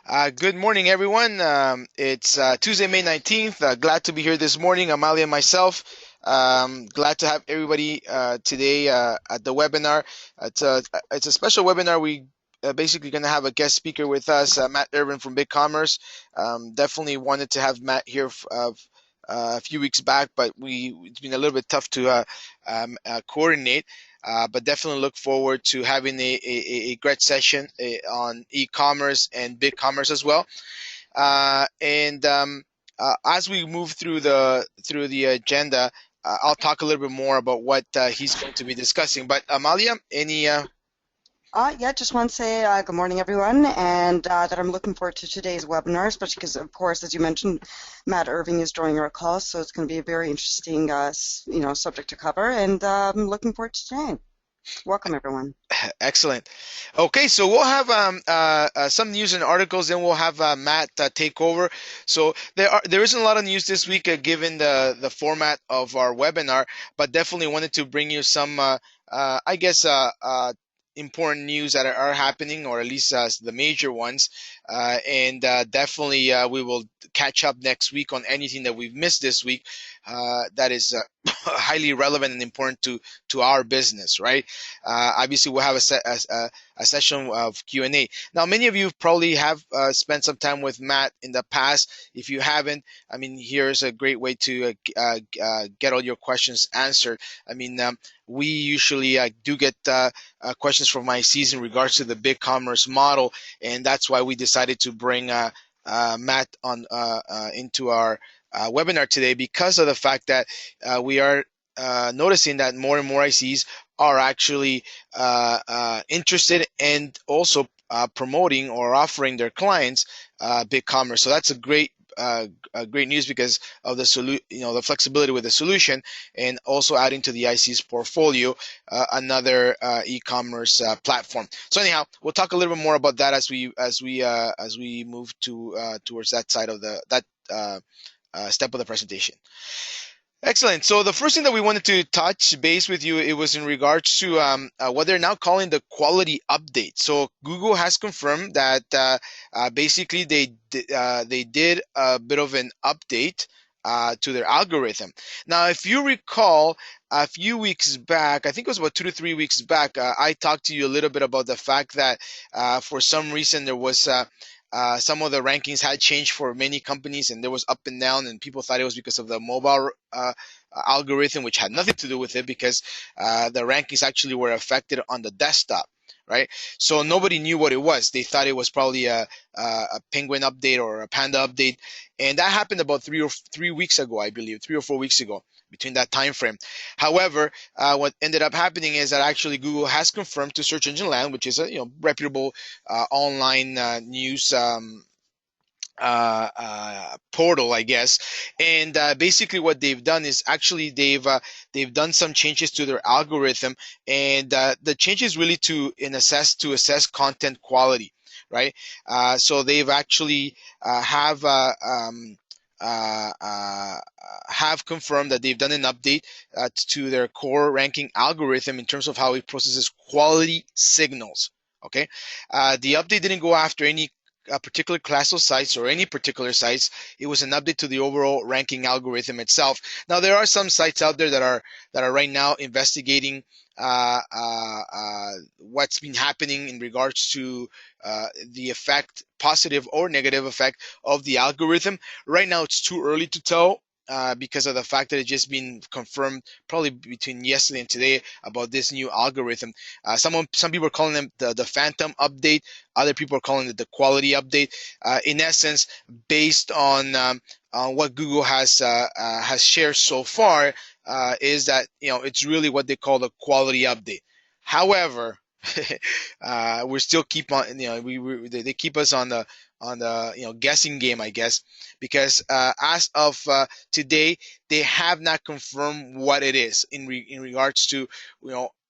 Good morning, everyone. It's Tuesday, May 19th. Glad to be here this morning, Amalia and myself. Glad to have everybody today at the webinar. It's a special webinar. We basically going to have a guest speaker with us, Matt Irvin from BigCommerce. Definitely wanted to have Matt here a few weeks back, but it's been a little bit tough to coordinate. But definitely look forward to having a great session on e-commerce and big commerce as well. And As we move through the agenda, I'll talk a little bit more about what he's going to be discussing. But Amalia, any Yeah, just want to say good morning, everyone, and that I'm looking forward to today's webinar, especially because, of course, as you mentioned, Matt Irving is joining our call, so it's going to be a very interesting, subject to cover, and I'm looking forward to today. Welcome, everyone. excellent. Okay, so we'll have some news and articles, then we'll have Matt take over. So there isn't a lot of news this week, given the format of our webinar, but definitely wanted to bring you some, I guess, important news that are happening, or at least the major ones. And Definitely we will catch up next week on anything that we've missed this week that is highly relevant and important to our business, right? Obviously, we'll have a session of Q&A. Now, many of you probably have spent some time with Matt in the past. If you haven't, I mean, here's a great way to get all your questions answered. I mean, we usually do get questions from ICs in regards to the BigCommerce model, and that's why we decided to bring Matt on into our webinar today, because of the fact that we are noticing that more and more ICs are actually interested and also promoting or offering their clients BigCommerce. So that's great news because of the flexibility with the solution, and also adding to the IC's portfolio another e-commerce platform. So anyhow, we'll talk a little bit more about that as we move towards that side of that step of the presentation. Excellent. So the first thing that we wanted to touch base with you, it was in regards to what they're now calling the quality update. So Google has confirmed that basically they did a bit of an update to their algorithm. Now, if you recall, a few weeks back, I think it was about 2 to 3 weeks back, I talked to you a little bit about the fact that for some reason there was some of the rankings had changed for many companies, and there was up and down, and people thought it was because of the mobile algorithm, which had nothing to do with it, because the rankings actually were affected on the desktop, right? So nobody knew what it was. They thought it was probably a Penguin update or a Panda update, and that happened about 3 weeks ago, I believe, 3 or 4 weeks ago, between that time frame. However, what ended up happening is that actually Google has confirmed to Search Engine Land, which is a reputable online news portal, I guess. And basically, what they've done is actually they've done some changes to their algorithm, and the changes really to assess content quality, right? So they've actually uh, uh, have confirmed that they've done an update to their core ranking algorithm in terms of how it processes quality signals. Okay, the update didn't go after any a particular class of sites or any particular sites. It was an update to the overall ranking algorithm itself. Now, there are some sites out there that are right now investigating what's been happening in regards to the effect, positive or negative effect of the algorithm. Right now, it's too early to tell. Because of the fact that it's just been confirmed probably between yesterday and today about this new algorithm. Some people are calling them the phantom update. Other people are calling it the quality update. In essence, based on what Google has shared so far, is that it's really what they call the quality update. However, we're still keep on they keep us on the guessing game, I guess, because as of today, they have not confirmed what it is in regards to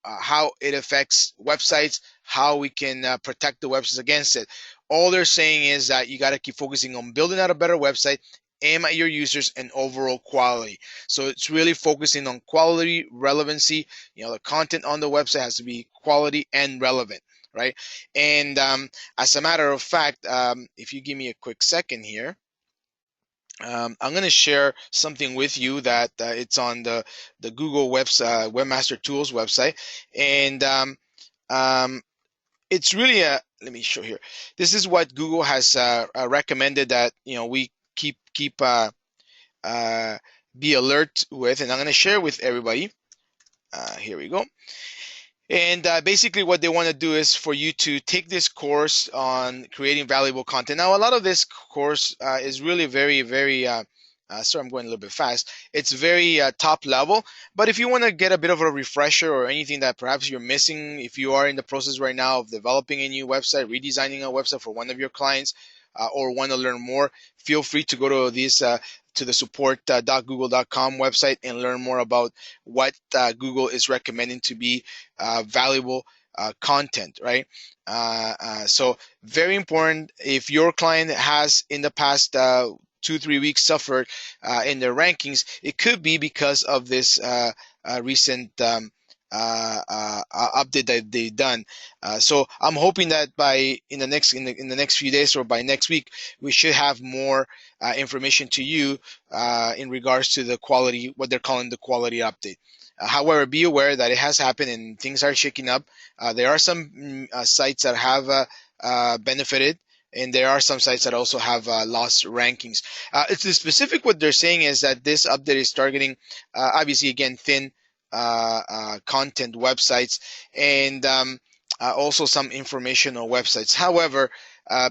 how it affects websites, how we can protect the websites against it. All they're saying is that you got to keep focusing on building out a better website, aim at your users, and overall quality. So it's really focusing on quality, relevancy. The content on the website has to be quality and relevant. right? And as a matter of fact, if you give me a quick second here, I'm going to share something with you that it's on the Google Webmaster Tools website, and um, it's really a. Let me show here. This is what Google has recommended that we keep uh, be alert with, and I'm going to share with everybody. Here we go. And basically, what they want to do is for you to take this course on creating valuable content. Now, a lot of this course is really very. Sorry, I'm going a little bit fast. It's very top level. But if you want to get a bit of a refresher or anything that perhaps you're missing, if you are in the process right now of developing a new website, redesigning a website for one of your clients, or want to learn more, feel free to go to to the support.google.com website and learn more about what Google is recommending to be valuable content, right? So very important. If your client has in the past 2-3 weeks suffered in their rankings, it could be because of this recent update that they've done. So I'm hoping that by in the next few days or by next week, we should have more information to you in regards to the quality, what they're calling the quality update. However, be aware that it has happened and things are shaking up. There are some sites that have benefited, and there are some sites that also have lost rankings. It's the specific what they're saying is that this update is targeting, obviously, again, thin content websites and also some informational websites. However,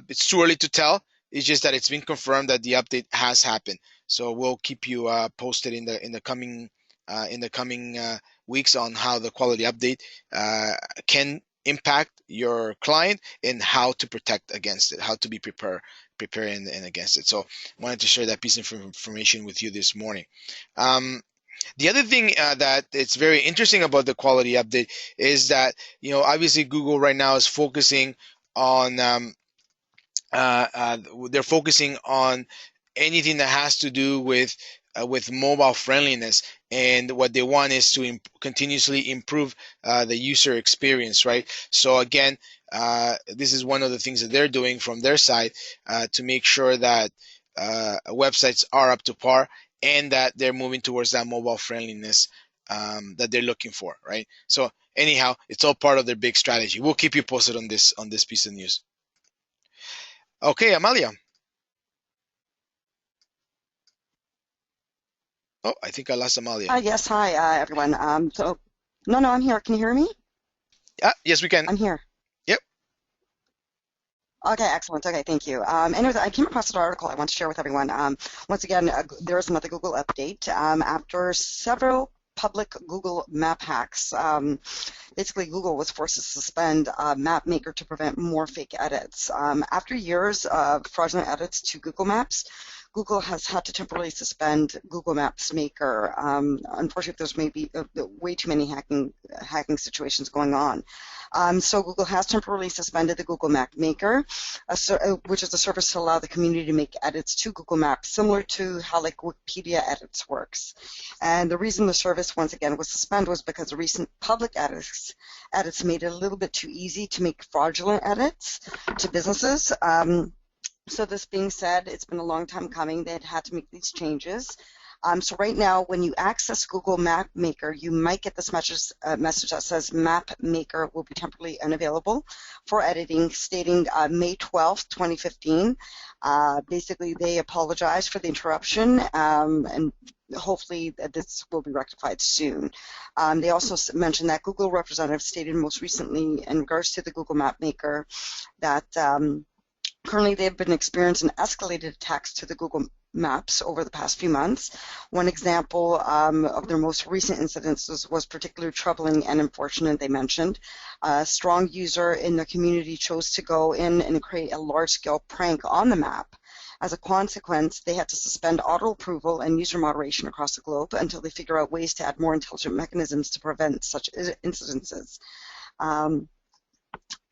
it's too early to tell. It's just that it's been confirmed that the update has happened. So we'll keep you posted in the coming weeks on how the quality update can impact your client and how to protect against it, how to be preparing and against it. So I wanted to share that piece of information with you this morning. The other thing that it's very interesting about the quality update is that obviously Google right now is focusing on they're focusing on anything that has to do with mobile friendliness, and what they want is to continuously improve the user experience, right? So again, this is one of the things that they're doing from their side to make sure that websites are up to par and that they're moving towards that mobile friendliness that they're looking for, right? So anyhow, it's all part of their big strategy. We'll keep you posted on this piece of news. Okay, Amalia. Oh, I think I lost Amalia. Yes, hi, everyone. No, I'm here. Can you hear me? Yes, we can. I'm here. Yep. Okay, excellent. Okay, thank you. Anyways, I came across an article I want to share with everyone. Once again, there is another Google update. After several public Google map hacks, basically Google was forced to suspend Map Maker to prevent more fake edits. After years of fraudulent edits to Google Maps, Google has had to temporarily suspend Google Maps Maker. Unfortunately, there's maybe way too many hacking situations going on. So Google has temporarily suspended the Google Map Maker, which is a service to allow the community to make edits to Google Maps, similar to how like Wikipedia edits works. And the reason the service once again was suspended was because the recent public edits made it a little bit too easy to make fraudulent edits to businesses. So this being said, it's been a long time coming. They had to make these changes. So right now, when you access Google Map Maker, you might get this message that says Map Maker will be temporarily unavailable for editing, stating May 12th, 2015. Basically, they apologize for the interruption, and hopefully this will be rectified soon. They also mentioned that Google representative stated most recently in regards to the Google Map Maker that currently, they've been experiencing escalated attacks to the Google Maps over the past few months. One example of their most recent incidences was particularly troubling and unfortunate, they mentioned. A strong user in the community chose to go in and create a large-scale prank on the map. As a consequence, they had to suspend auto approval and user moderation across the globe until they figure out ways to add more intelligent mechanisms to prevent such incidences.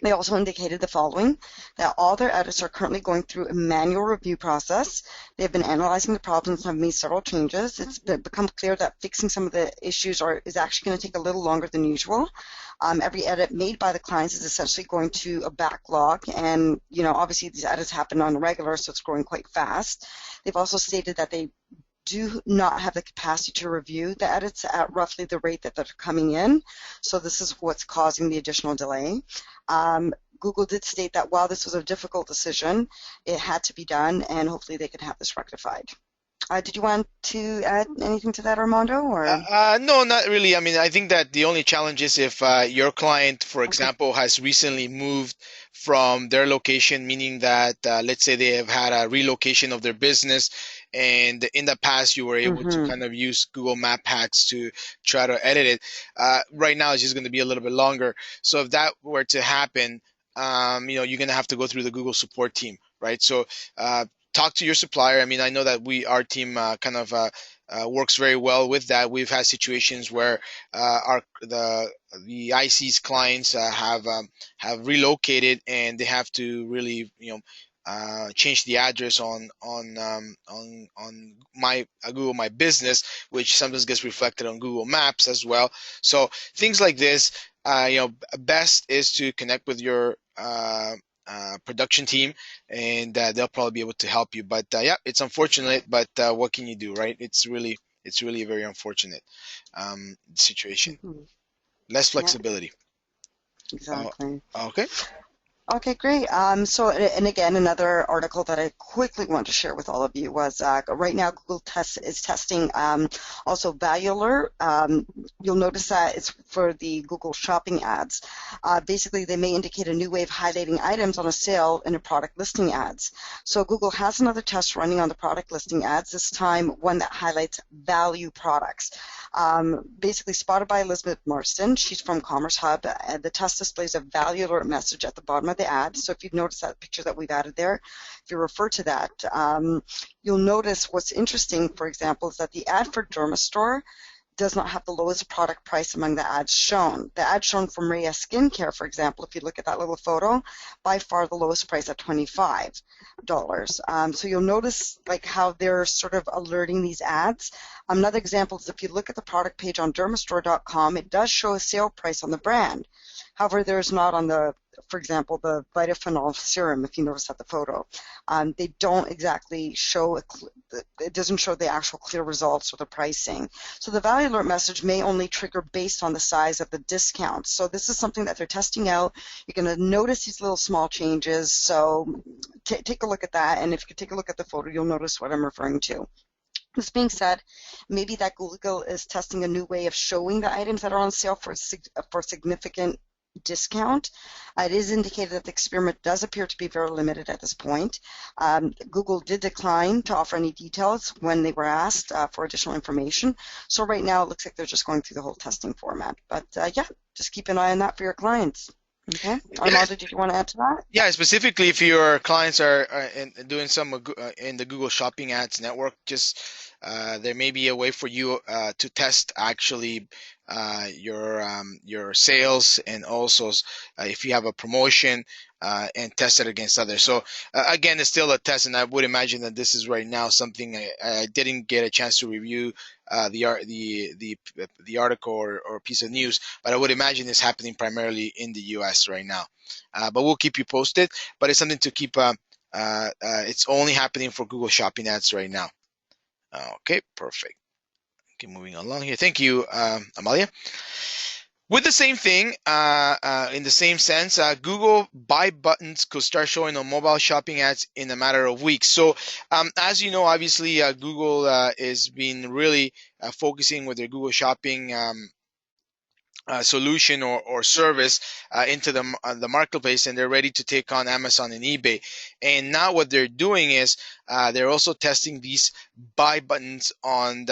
They also indicated the following, that all their edits are currently going through a manual review process. They've been analyzing the problems and have made several changes. It's become clear that fixing some of the issues is actually going to take a little longer than usual. Every edit made by the clients is essentially going to a backlog, and obviously these edits happen on a regular, so it's growing quite fast. They've also stated that they do not have the capacity to review the edits at roughly the rate that they're coming in. So this is what's causing the additional delay. Google did state that while this was a difficult decision, it had to be done, and hopefully they can have this rectified. Did you want to add anything to that, Armando, or? No, not really. I mean, I think that the only challenge is if your client, for Okay. example, has recently moved from their location, meaning that let's say they have had a relocation of their business, and in the past you were able to Mm-hmm. kind of use Google Map hacks to try to edit it. Right now it's just going to be a little bit longer. So if that were to happen, you're going to have to go through the Google support team, right? So uh, talk to your supplier. I mean, I know that our team kind of works very well with that. We've had situations where our the IC's clients have relocated and they have to really change the address on my Google My Business, which sometimes gets reflected on Google Maps as well. So things like this, best is to connect with your production team, and they'll probably be able to help you. But yeah, it's unfortunate, but what can you do, right? It's really a very unfortunate situation. Mm-hmm. Less Yeah, flexibility. Uh, exactly. okay. Okay, great. So, and again, another article that I quickly want to share with all of you was right now Google is testing also Value Alert. You'll notice that it's for the Google Shopping ads. Basically, they may indicate a new way of highlighting items on a sale in a product listing ads. So Google has another test running on the product listing ads, this time one that highlights value products. Basically spotted by Elizabeth Marston. She's from Commerce Hub. The test displays a value alert message at the bottom of the ad. So if you've noticed that picture that we've added there, if you refer to that, you'll notice what's interesting, for example, is that the ad for Dermastore does not have the lowest product price among the ads shown. The ad shown from Rhea Skincare, for example, if you look at that little photo, by far the lowest price at $25. So you'll notice like how they're sort of alerting these ads. Another example is if you look at the product page on dermastore.com, it does show a sale price on the brand. However, there's not on the, for example, the Vitaphenol serum, if you notice at the photo. They don't exactly show, it doesn't show the actual clear results or the pricing. So the value alert message may only trigger based on the size of the discount. So this is something that they're testing out. You're going to notice these little small changes. So take a look at that. And if you take a look at the photo, you'll notice what I'm referring to. This being said, maybe that Google is testing a new way of showing the items that are on sale for significant discount. It is indicated that the experiment does appear to be very limited at this point. Google did decline to offer any details when they were asked for additional information. So right now it looks like they're just going through the whole testing format. But yeah, just keep an eye on that for your clients. Okay. Armando, did you want to add to that? Yeah, specifically if your clients are doing some in the Google Shopping Ads network, just there may be a way for you to test actually your sales, and also if you have a promotion, and test it against others. So again, it's still a test, and I would imagine that this is right now something I didn't get a chance to review the article or piece of news, but I would imagine it's happening primarily in the U.S. right now. But we'll keep you posted. But it's something to keep. It's only happening for Google Shopping Ads right now. Okay, perfect. Okay, moving along here. Thank you, Amalia. With the same thing, in the same sense, Google buy buttons could start showing on mobile shopping ads in a matter of weeks. So, as you know, obviously, Google is been really focusing with their Google Shopping solution or service into the marketplace, and they're ready to take on Amazon and eBay. And now what they're doing is they're also testing these buy buttons on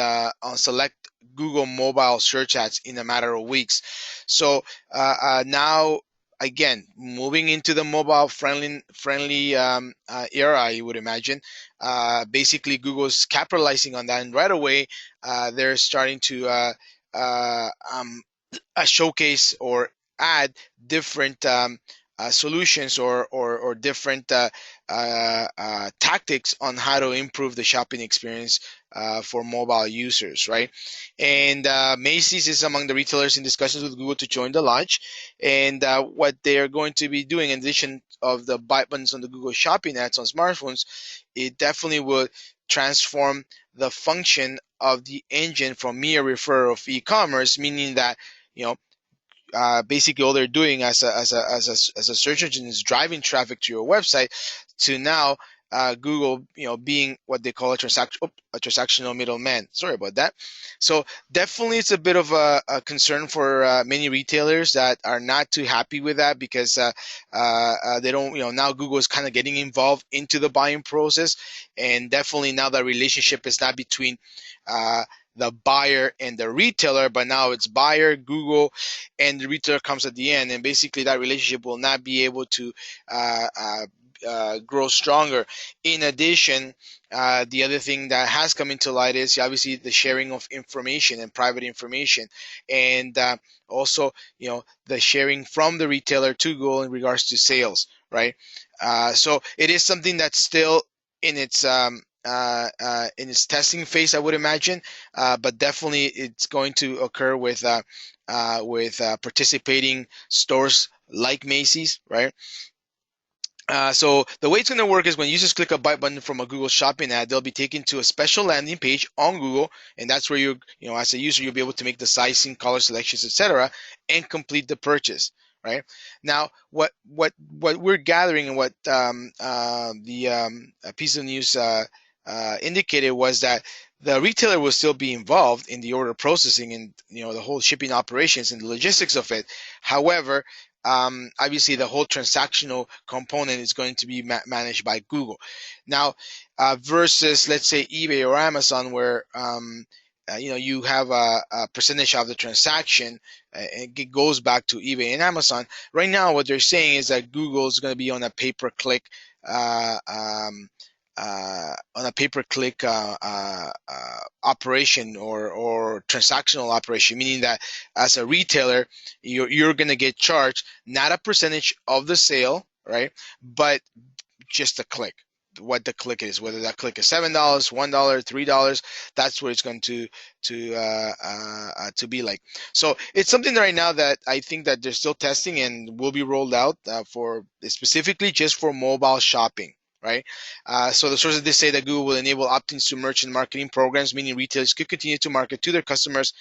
select Google mobile search ads in a matter of weeks. So now again, moving into the mobile friendly era, I would imagine. Basically, Google's capitalizing on that, and right away they're starting to uh, um, showcase or add different solutions or different tactics on how to improve the shopping experience for mobile users, right? And Macy's is among the retailers in discussions with Google to join the launch. And what they are going to be doing, in addition of the buy buttons on the Google Shopping ads on smartphones, it definitely would transform the function of the engine from mere referrer of e-commerce, meaning that you know basically all they're doing as a search engine is driving traffic to your website, to now Google, being what they call a transactional middleman. Sorry about that. So definitely, it's a bit of a concern for many retailers that are not too happy with that, because they don't, now Google is kind of getting involved into the buying process, and definitely now that relationship is not between uh, the buyer and the retailer, but now it's buyer, Google, and the retailer comes at the end, and basically that relationship will not be able to uh, uh, grow stronger. In addition, the other thing that has come into light is obviously the sharing of information and private information, and also the sharing from the retailer to Google in regards to sales, right? So it is something that's still in its testing phase, I would imagine, but definitely it's going to occur with participating stores like Macy's, right? So the way it's going to work is when users click a buy button from a Google Shopping ad, they'll be taken to a special landing page on Google, and that's where as a user, you'll be able to make the sizing, color selections, etc., and complete the purchase. Right now, what we're gathering and what the piece of news indicated was that the retailer will still be involved in the order processing and the whole shipping operations and the logistics of it. However, obviously the whole transactional component is going to be managed by Google. Now, versus let's say eBay or Amazon, where you have a percentage of the transaction, and it goes back to eBay and Amazon. Right now, what they're saying is that Google is going to be on a pay-per-click. Uh, um, on a pay-per-click operation or transactional operation, meaning that as a retailer, you're going to get charged not a percentage of the sale, right? But just a click. What the click is, whether that click is $7, $1, $3, that's what it's going to be like. So it's something that right now that I think that they're still testing and will be rolled out for specifically just for mobile shopping. Right. So the sources, they say that Google will enable opt-ins to merchant marketing programs, meaning retailers could continue to market to their customers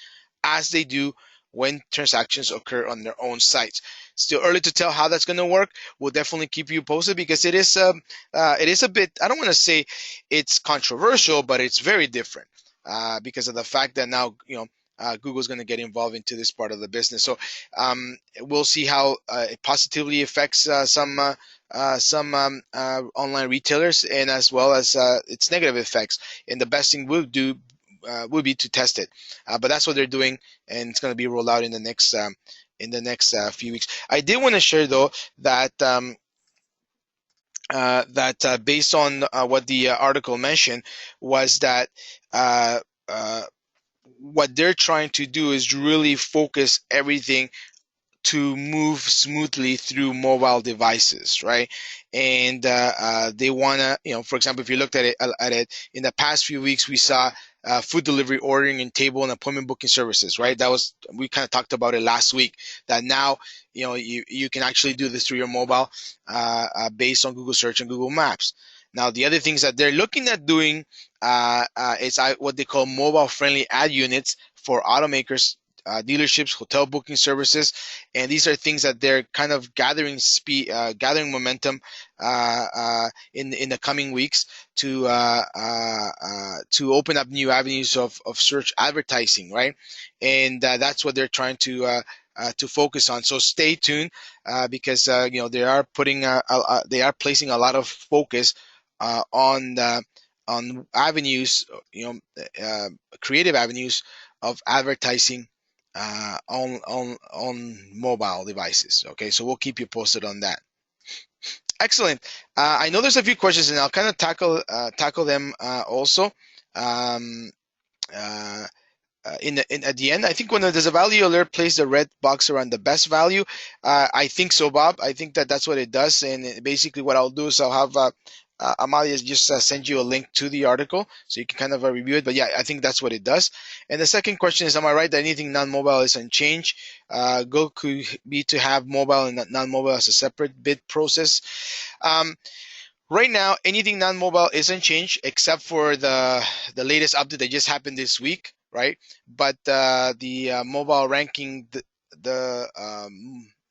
as they do when transactions occur on their own sites. Still early to tell how that's going to work. We'll definitely keep you posted, because it is a bit, I don't want to say it's controversial, but it's very different because of the fact that now Google's going to get involved into this part of the business. So we'll see how it positively affects some online retailers, and as well as its negative effects. And the best thing we'll do would be to test it. But that's what they're doing, and it's going to be rolled out in the next few weeks. I did want to share though that based on what the article mentioned, was that uh, uh, what they're trying to do is really focus everything to move smoothly through mobile devices, right? And they want to, for example, if you looked at it in the past few weeks, we saw food delivery, ordering, and table and appointment booking services, right? We kind of talked about it last week. That now, you can actually do this through your mobile, based on Google Search and Google Maps. Now, the other things that they're looking at doing is what they call mobile-friendly ad units for automakers, dealerships, hotel booking services, and these are things that they're kind of gathering speed, gathering momentum in the coming weeks to open up new avenues of search advertising, right? And that's what they're trying to focus on. So stay tuned, because they are placing a lot of focus on avenues, creative avenues of advertising on mobile devices. Okay, so we'll keep you posted on that. Excellent. I know there's a few questions, and I'll kind of tackle them also. Um, uh, at the end. I think when there's a value alert, place the red box around the best value. I think so, Bob. I think that that's what it does. And basically, what I'll do is I'll have Amalia just send you a link to the article so you can kind of review it. But yeah, I think that's what it does. And the second question is, am I right that anything non-mobile is unchanged? Goal could be to have mobile and non-mobile as a separate bid process. Um, Right now, anything non-mobile isn't changed except for the latest update that just happened this week, right? But the mobile ranking, the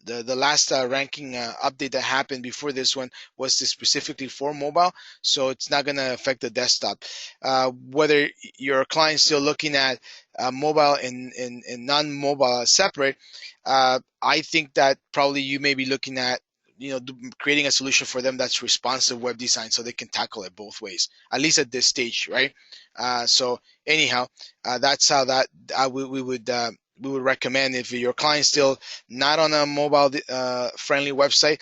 last ranking update that happened before this one was this specifically for mobile, so it's not going to affect the desktop. Whether your client's still looking at mobile and non-mobile separate, I think that probably you may be looking at creating a solution for them that's responsive web design so they can tackle it both ways, at least at this stage, right? So anyhow, that's how that we would recommend. If your client's still not on a mobile friendly website,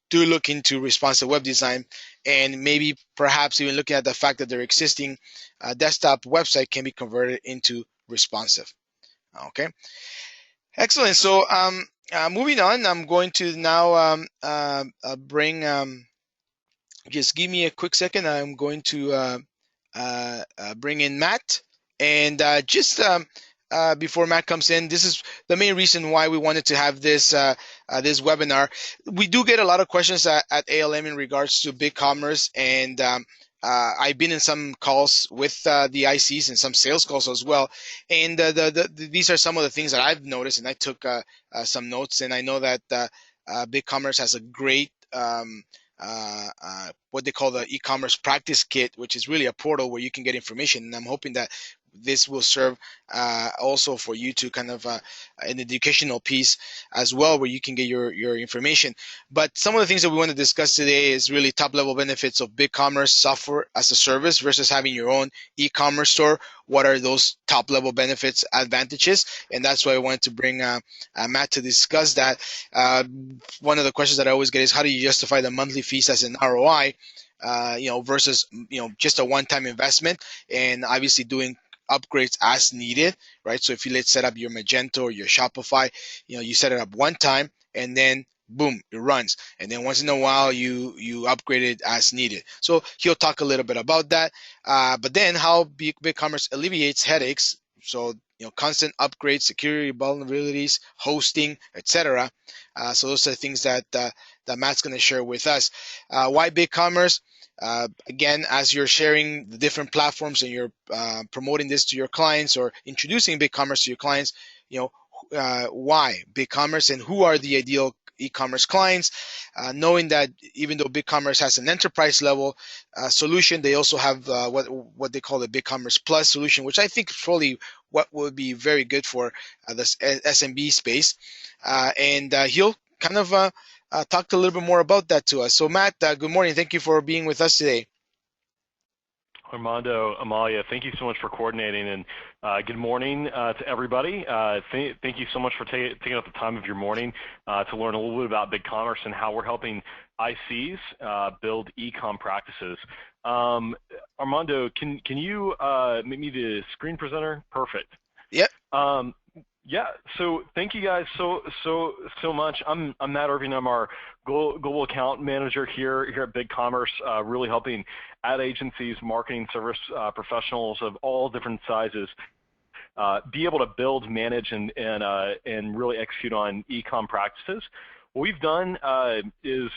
do look into responsive web design, and maybe perhaps even looking at the fact that their existing desktop website can be converted into responsive. Okay. Excellent. So, moving on, I'm going to now bring. Just give me a quick second. I'm going to bring in Matt, and just before Matt comes in, this is the main reason why we wanted to have this webinar. We do get a lot of questions at ALM in regards to BigCommerce, and I've been in some calls with the ICs and some sales calls as well. And these are some of the things that I've noticed, and I took some notes. And I know that BigCommerce has a great what they call the e-commerce practice kit, which is really a portal where you can get information. And I'm hoping that this will serve also for you to kind of an educational piece as well, where you can get your information. But some of the things that we want to discuss today is really top level benefits of BigCommerce software as a service versus having your own e-commerce store. What are those top level benefits, advantages? And that's why I wanted to bring Matt to discuss that. One of the questions that I always get is, how do you justify the monthly fees as an ROI? Versus just a one-time investment, and obviously doing upgrades as needed, right? So if you let's set up your Magento or your Shopify, you set it up one time and then boom, it runs. And then once in a while you upgrade it as needed. So he'll talk a little bit about that. But then how BigCommerce alleviates headaches. So constant upgrades, security vulnerabilities, hosting, etc. So those are the things that Matt's going to share with us. Why BigCommerce? Again, as you're sharing the different platforms and you're promoting this to your clients or introducing BigCommerce to your clients, why BigCommerce and who are the ideal e-commerce clients, knowing that even though BigCommerce has an enterprise level solution, they also have what they call the BigCommerce Plus solution, which I think is probably what would be very good for this SMB space. And he'll kind of talk a little bit more about that to us. So Matt, good morning. Thank you for being with us today. Armando, Amalia, thank you so much for coordinating, and good morning to everybody. Thank you so much for taking up the time of your morning to learn a little bit about BigCommerce and how we're helping ICs build e-com practices. Armando, can you make me the screen presenter? Perfect. Yep. Yeah, so thank you guys so much. I'm Matt Irving. I'm our global account manager here at BigCommerce, really helping ad agencies, marketing service professionals of all different sizes be able to build, manage, and really execute on e-com practices. What we've done is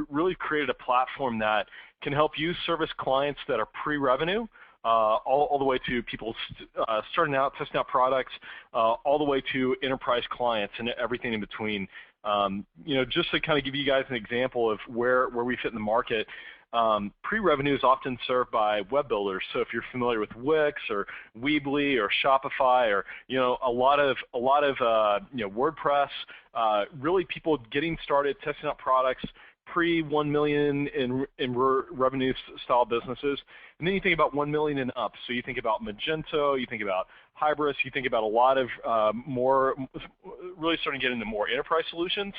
really created a platform that can help you service clients that are pre-revenue, all the way to people starting out, testing out products, all the way to enterprise clients and everything in between. Just to kind of give you guys an example of where we fit in the market, pre-revenue is often served by web builders. So if you're familiar with Wix or Weebly or Shopify or a lot of WordPress, really people getting started testing out products pre 1 million in revenue style businesses, and then you think about 1 million and up. So you think about Magento, you think about Hybris, you think about a lot of more, really starting to get into more enterprise solutions.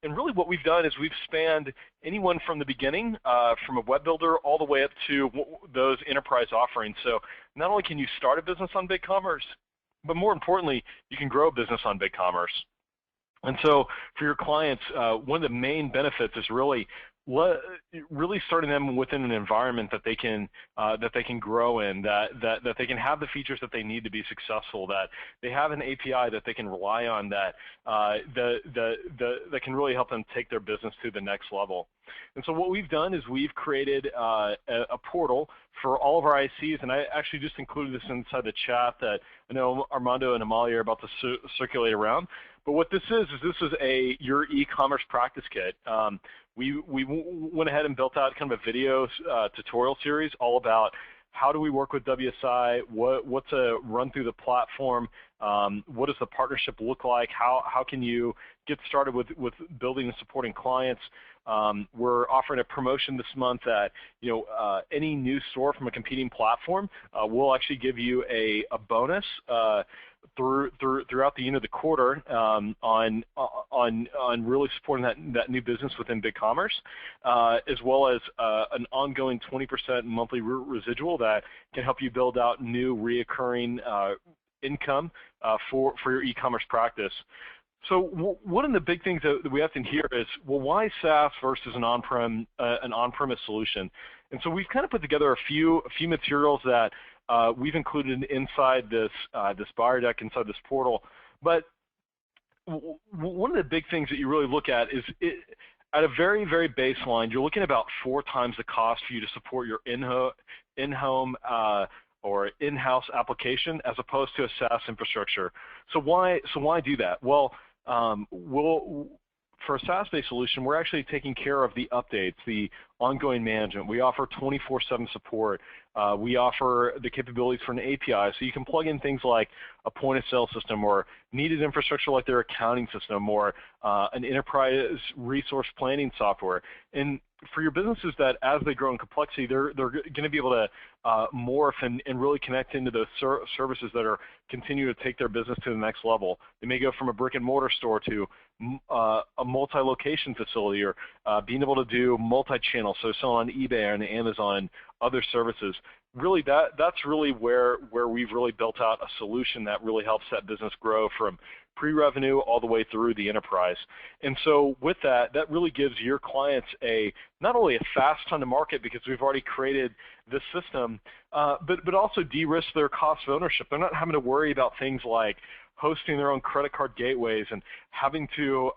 And really what we've done is we've spanned anyone from the beginning, from a web builder all the way up to those enterprise offerings. So not only can you start a business on BigCommerce, but more importantly, you can grow a business on BigCommerce. And so for your clients, one of the main benefits is really starting them within an environment that they can grow in, that they can have the features that they need to be successful, that they have an API that they can rely on, that can really help them take their business to the next level. And so what we've done is we've created a portal for all of our ICs, and I actually just included this inside the chat that I know Armando and Amalia are about to circulate around. But what this is your e-commerce practice kit. We went ahead and built out kind of a video tutorial series all about how do we work with WSI, what's a run through the platform, what does the partnership look like, how can you get started with building and supporting clients. We're offering a promotion this month that any new store from a competing platform will actually give you a bonus throughout the end of the quarter on really supporting that new business within BigCommerce, as well as an ongoing 20% monthly residual that can help you build out new reoccurring income for your e-commerce practice. So one of the big things that we often hear is, well, why SaaS versus an on-premise solution? And so we've kind of put together a few materials that we've included inside this buyer deck, inside this portal. But one of the big things that you really look at is at a very, very baseline, you're looking at about 4 times the cost for you to support your in-home or in-house application as opposed to a SaaS infrastructure. So why do that? Well, for a SaaS-based solution, we're actually taking care of the updates, the ongoing management. We offer 24/7 support. We offer the capabilities for an API, so you can plug in things like a point-of-sale system or needed infrastructure like their accounting system or an enterprise resource planning software. And for your businesses that, as they grow in complexity, they're going to be able to morph and really connect into those services that are continue to take their business to the next level. They may go from a brick-and-mortar store to a multi-location facility, or being able to do multi-channel, so selling on eBay and Amazon and other services. Really, that's really where we've really built out a solution that really helps that business grow from pre-revenue all the way through the enterprise. And so with that really gives your clients not only a fast time to market because we've already created this system, but also de-risk their cost of ownership. They're not having to worry about things like hosting their own credit card gateways and having to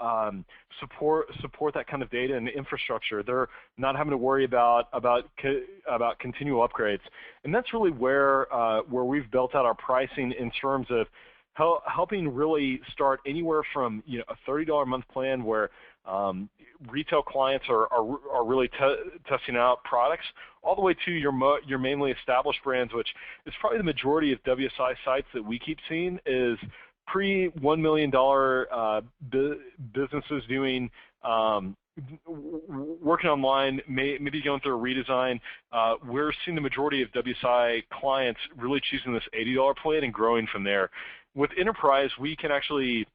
support that kind of data and infrastructure. They're not having to worry about continual upgrades. And that's really where we've built out our pricing in terms of helping really start anywhere from a $30 a month plan where retail clients are really testing out products, all the way to your mainly established brands, which is probably the majority of WSI sites that we keep seeing is pre-$1 million businesses doing working online, maybe going through a redesign. We're seeing the majority of WSI clients really choosing this $80 plan and growing from there. With enterprise, we can actually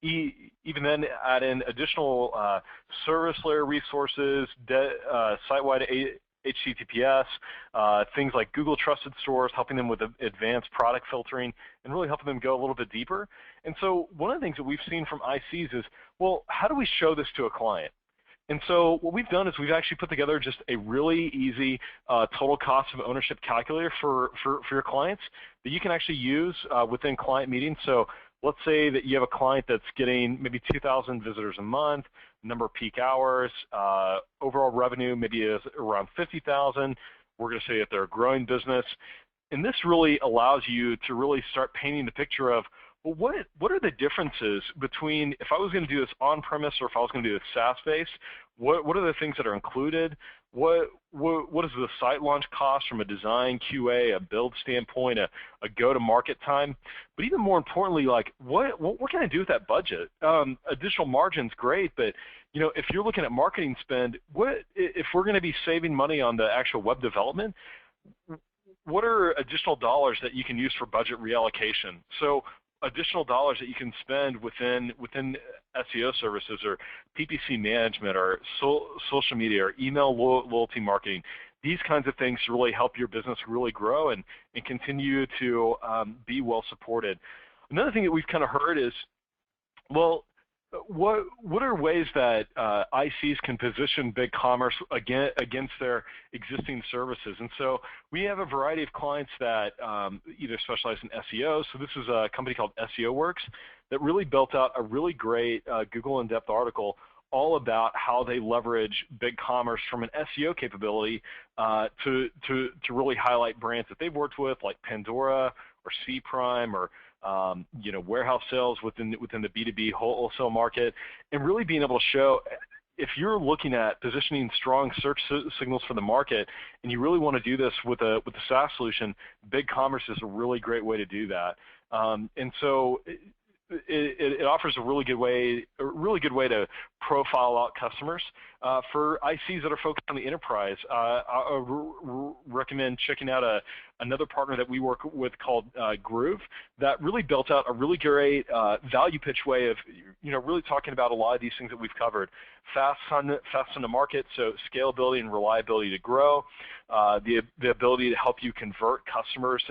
even then add in additional service layer resources, site-wide HTTPS, things like Google Trusted Stores, helping them with advanced product filtering, and really helping them go a little bit deeper. And so one of the things that we've seen from ICs is, well, how do we show this to a client? And so what we've done is we've actually put together just a really easy total cost of ownership calculator for your clients that you can actually use within client meetings. So let's say that you have a client that's getting maybe 2,000 visitors a month, number of peak hours, overall revenue maybe is around 50,000. We're going to say that they're a growing business. And this really allows you to really start painting the picture of, well, what are the differences between if I was going to do this on-premise or if I was going to do this SaaS-based? What are the things that are included? What is the site launch cost from a design, QA, a build standpoint, a go-to-market time? But even more importantly, like what can I do with that budget? Additional margin's great, but if you're looking at marketing spend, if we're going to be saving money on the actual web development, what are additional dollars that you can use for budget reallocation? So additional dollars that you can spend within SEO services or PPC management or social media or email loyalty marketing. These kinds of things really help your business really grow and continue to be well supported. Another thing that we've kind of heard is, well, what are ways that ICs can position BigCommerce against their existing services? And so we have a variety of clients that either specialize in SEO. So this is a company called SEO Works that really built out a really great Google in-depth article all about how they leverage BigCommerce from an SEO capability to really highlight brands that they've worked with, like Pandora or C Prime or warehouse sales within the B2B wholesale market, and really being able to show, if you're looking at positioning strong search signals for the market and you really want to do this with a SaaS solution, BigCommerce is a really great way to do that. And so it offers a really good way to profile out customers. For ICs that are focused on the enterprise, I recommend checking out another partner that we work with called Groove that really built out a really great value pitch way of really talking about a lot of these things that we've covered. Fast on the market, so scalability and reliability to grow, the ability to help you convert customers,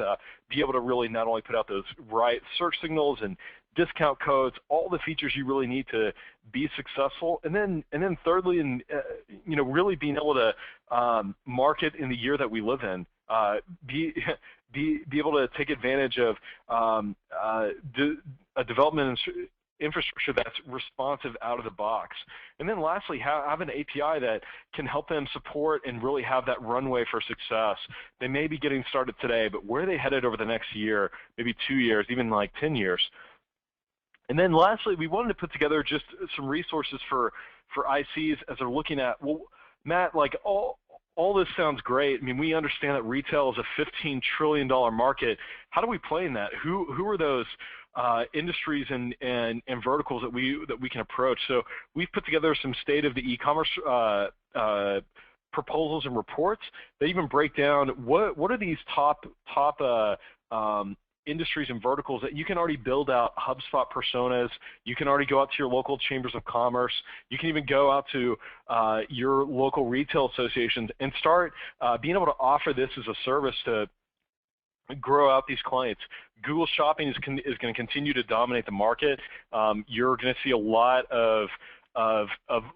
be able to really not only put out those right search signals and discount codes, all the features you really need to be successful, and then thirdly, really being able to market in the year that we live in, be able to take advantage of a development infrastructure that's responsive out of the box, and then lastly, have an API that can help them support and really have that runway for success. They may be getting started today, but where are they headed over the next year, maybe 2 years, even like 10 years? And then lastly, we wanted to put together just some resources for ICs as they're looking at, well, Matt, like all this sounds great. I mean, we understand that retail is a $15 trillion market. How do we play in that? Who are those industries and verticals that we can approach? So we've put together some state of the e-commerce proposals and reports. They even break down what are these top industries and verticals that you can already build out HubSpot personas. You can already go out to your local chambers of commerce. You can even go out to your local retail associations and start being able to offer this as a service to grow out these clients. Google Shopping is going to continue to dominate the market. You're going to see a lot of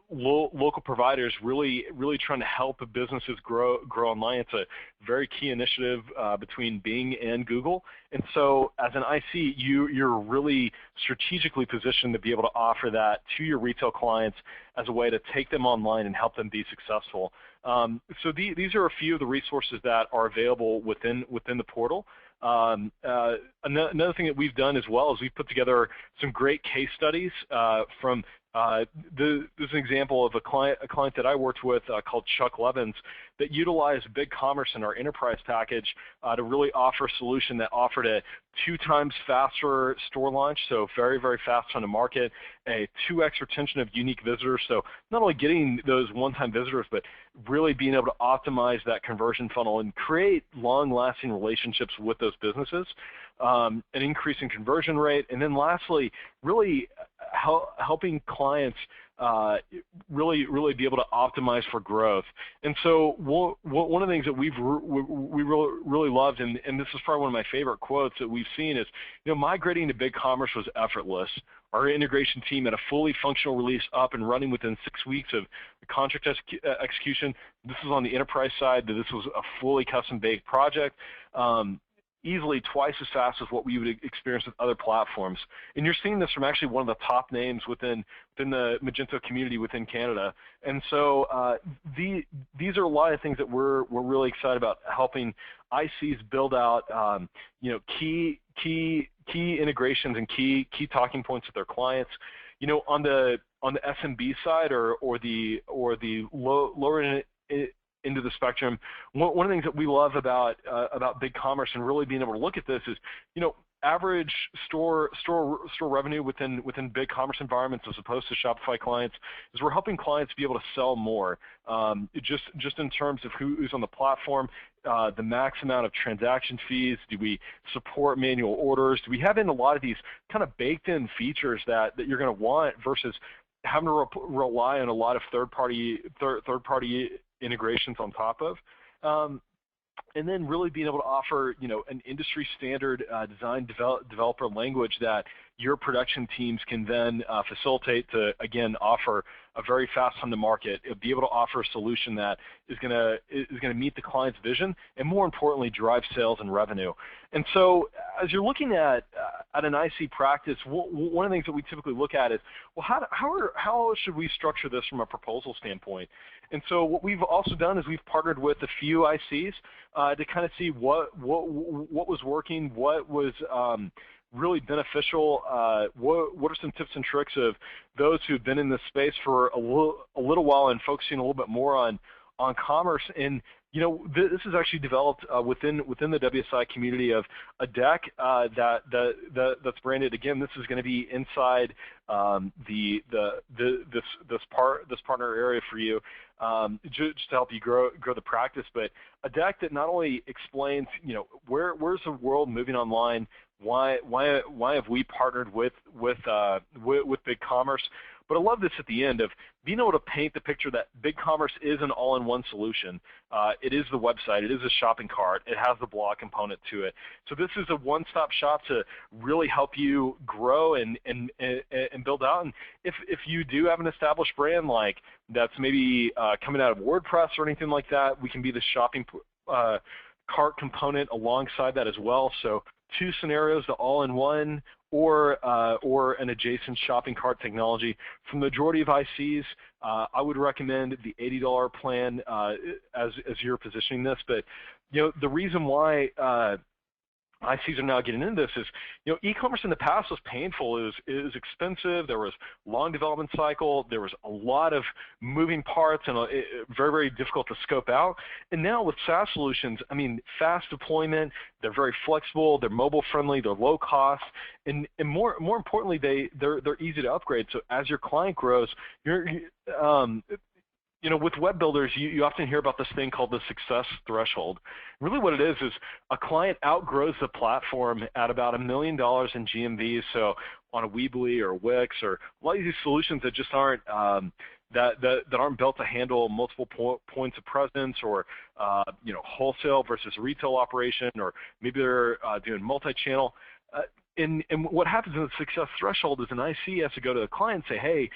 local providers really trying to help businesses grow online. It's a very key initiative between Bing and Google. And so as an IC, you're really strategically positioned to be able to offer that to your retail clients as a way to take them online and help them be successful. So these are a few of the resources that are available within the portal. Another thing that we've done as well is we've put together some great case studies from this is an example of a client that I worked with called Chuck Levins that utilized BigCommerce in our enterprise package to really offer a solution that offered a 2 times faster store launch, so very, very fast on the market, a 2x retention of unique visitors, so not only getting those one-time visitors, but really being able to optimize that conversion funnel and create long-lasting relationships with those businesses, an increase in conversion rate, and then lastly, really helping clients really be able to optimize for growth. And so one of the things that we really loved, and this is probably one of my favorite quotes that we've seen is, migrating to BigCommerce was effortless. Our integration team had a fully functional release up and running within 6 weeks of the contract execution. This is on the enterprise side. This was a fully custom-baked project. Easily twice as fast as what we would experience with other platforms. And you're seeing this from actually one of the top names within the Magento community within Canada. And so these are a lot of things that we're really excited about helping ICs build out key integrations and key talking points with their clients. On the SMB side or the lower into the spectrum, one of the things that we love about BigCommerce and really being able to look at this is, average store revenue within BigCommerce environments as opposed to Shopify clients is we're helping clients be able to sell more. Just in terms of who's on the platform, the max amount of transaction fees, do we support manual orders, do we have in a lot of these kind of baked-in features that you're going to want versus having to rely on a lot of third-party integrations on top of. And then really being able to offer, an industry standard design developer language that your production teams can then facilitate to, again, offer a very fast time to market, be able to offer a solution that is going to meet the client's vision, and more importantly, drive sales and revenue. And so as you're looking at an IC practice, one of the things that we typically look at is, well, how should we structure this from a proposal standpoint? And so what we've also done is we've partnered with a few ICs to kind of see what was working, what was really beneficial, what are some tips and tricks of those who've been in this space for a little while and focusing a little bit more on commerce. And this is actually developed within the WSI community of a deck that's branded. Again, this is going to be inside this partner area for you, just to help you grow the practice. But a deck that not only explains, where's the world moving online, why have we partnered with BigCommerce. But I love this at the end of being able to paint the picture that BigCommerce is an all-in-one solution. It is the website. It is a shopping cart. It has the blog component to it. So this is a one-stop shop to really help you grow and build out. And if you do have an established brand like that's maybe coming out of WordPress or anything like that, we can be the shopping cart component alongside that as well. So 2 scenarios, the all-in-one or an adjacent shopping cart technology. From the majority of ICs, I would recommend the $80 plan as you're positioning this. But the reason why ICs are now getting into this is, e-commerce in the past was painful. It was expensive. There was long development cycle. There was a lot of moving parts and very, very difficult to scope out. And now with SaaS solutions, fast deployment. They're very flexible. They're mobile friendly. They're low cost, and more importantly, they're easy to upgrade. So as your client grows, with web builders, you often hear about this thing called the success threshold. Really what it is a client outgrows the platform at about $1 million in GMV, so on a Weebly or Wix or a lot of these solutions that just aren't that aren't built to handle multiple points of presence or wholesale versus retail operation, or maybe they're doing multi-channel. And what happens in the success threshold is an IC has to go to the client and say, hey,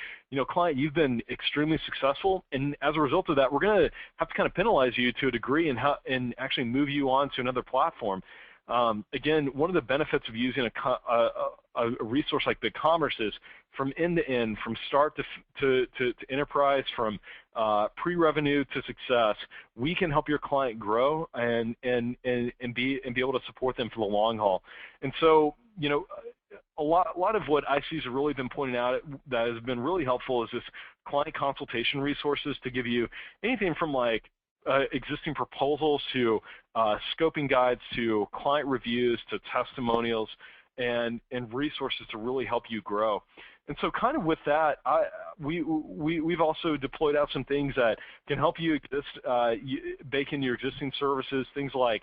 client, you've been extremely successful, and as a result of that, we're going to have to kind of penalize you to a degree and actually move you on to another platform. Again, one of the benefits of using a resource like BigCommerce is from end to end, from start to enterprise, from pre-revenue to success, we can help your client grow and be able to support them for the long haul. And so, a lot of what ICs have really been pointing out that has been really helpful is this client consultation resources to give you anything from like existing proposals to scoping guides to client reviews to testimonials and resources to really help you grow. And so kind of with that, we've also deployed out some things that can help you bake in your existing services, things like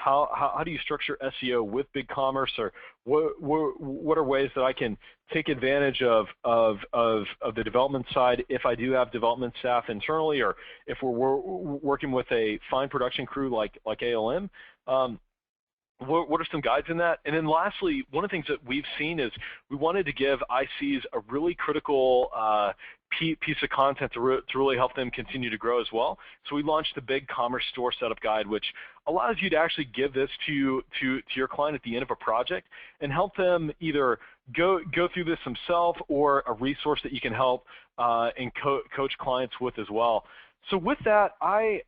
how do you structure SEO with BigCommerce, or what are ways that I can take advantage of the development side if I do have development staff internally, or if we're working with a fine production crew like ALM. What are some guides in that? And then lastly, one of the things that we've seen is we wanted to give ICs a really critical piece of content to really help them continue to grow as well. So we launched the BigCommerce Store Setup Guide, which allows you to actually give this to your client at the end of a project and help them either go through this themselves or a resource that you can help and coach clients with as well. So with that, I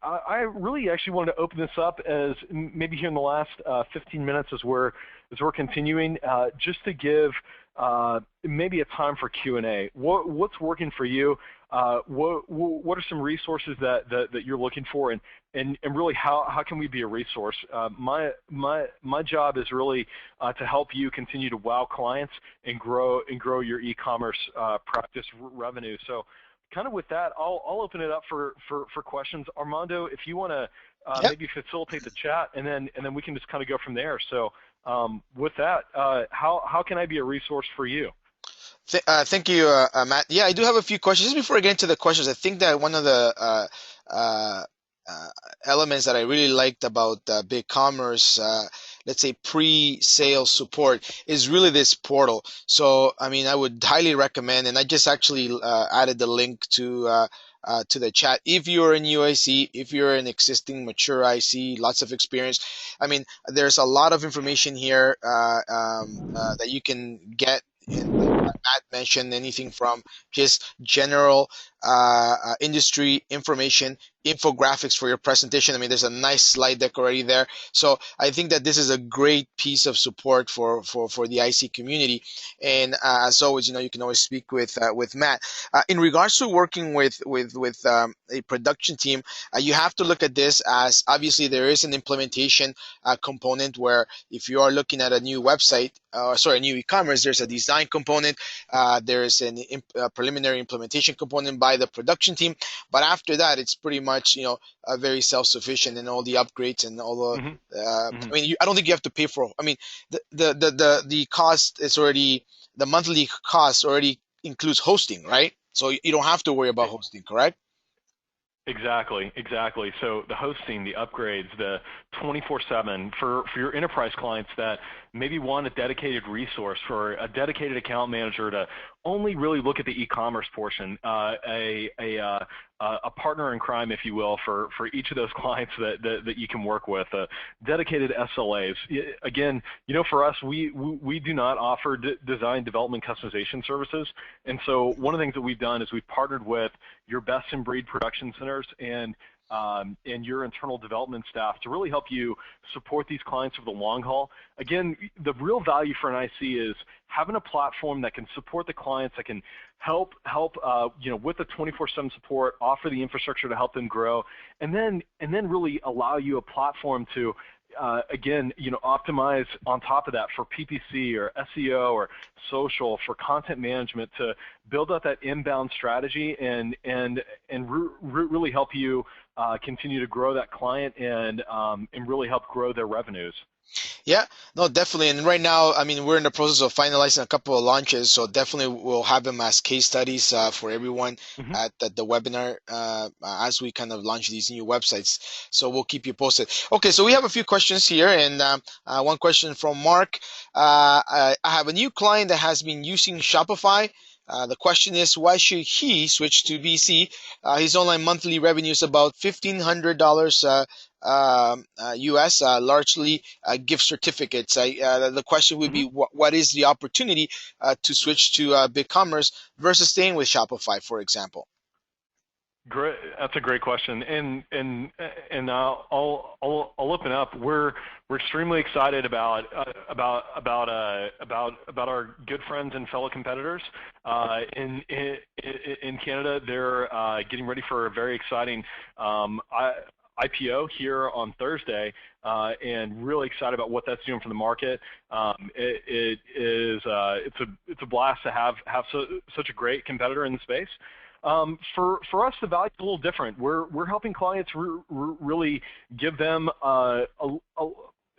really actually wanted to open this up as maybe here in the last 15 minutes as we're continuing, just to give maybe a time for Q&A. What's working for you? what are some resources that you're looking for, and really how can we be a resource? My job is really to help you continue to wow clients and grow your e-commerce practice revenue. So kind of with that, I'll open it up for questions. Armando, if you want to Yep. maybe facilitate the chat, and then we can just kind of go from there. So with that, how can I be a resource for you? Thank you, Matt. Yeah, I do have a few questions. Just before I get into the questions, I think that one of the uh, uh, elements that I really liked about BigCommerce, let's say pre-sale support, is really this portal. So, I mean, I would highly recommend, and I just actually added the link to the chat. If you're in UIC, if you're an existing mature IC, lots of experience, I mean, there's a lot of information here that you can get. And Matt mentioned anything from just general industry information, infographics for your presentation. I mean, there's a nice slide deck already there. So I think that this is a great piece of support for the IC community. And as always, you can always speak with Matt. In regards to working with a production team, you have to look at this as obviously there is an implementation component where if you are looking at a new website, sorry, a new e-commerce, there's a design component, there's a preliminary implementation component by the production team, but after that, it's pretty much very self-sufficient in all the upgrades and all the. Hmm. I mean, I don't think you have to pay for. I mean, the cost is already the monthly cost already includes hosting, right? So you don't have to worry about hosting, correct? Exactly. So the hosting, the upgrades, the 24/7 for your enterprise clients that maybe want a dedicated resource for a dedicated account manager to only really look at the e-commerce portion, a partner in crime, if you will, for each of those clients that you can work with, dedicated SLAs. Again, for us, we do not offer design, development, customization services, and so one of the things that we've done is we've partnered with your best-in-breed production centers and your internal development staff to really help you support these clients over the long haul. Again, the real value for an IC is having a platform that can support the clients, that can help with the 24/7 support, offer the infrastructure to help them grow, and then really allow you a platform to again, optimize on top of that for PPC or SEO or social, for content management, to build out that inbound strategy and really help you continue to grow that client and really help grow their revenues. Yeah, no, definitely. And right now, I mean, we're in the process of finalizing a couple of launches, so definitely we'll have them as case studies for everyone Hmm. at the webinar as we kind of launch these new websites. So we'll keep you posted. Okay, so we have a few questions here, and one question from Mark. I have a new client that has been using Shopify. The question is, why should he switch to BC? His online monthly revenue is about $1,500 US, largely gift certificates. The question would be, Hmm. what is the opportunity to switch to BigCommerce versus staying with Shopify, for example? Great, that's a great question, and I'll open up. We're extremely excited about our good friends and fellow competitors in Canada. They're getting ready for a very exciting IPO here on Thursday, and really excited about what that's doing for the market. It's a blast to have such a great competitor in the space. For us, the value is a little different. We're helping clients really give them a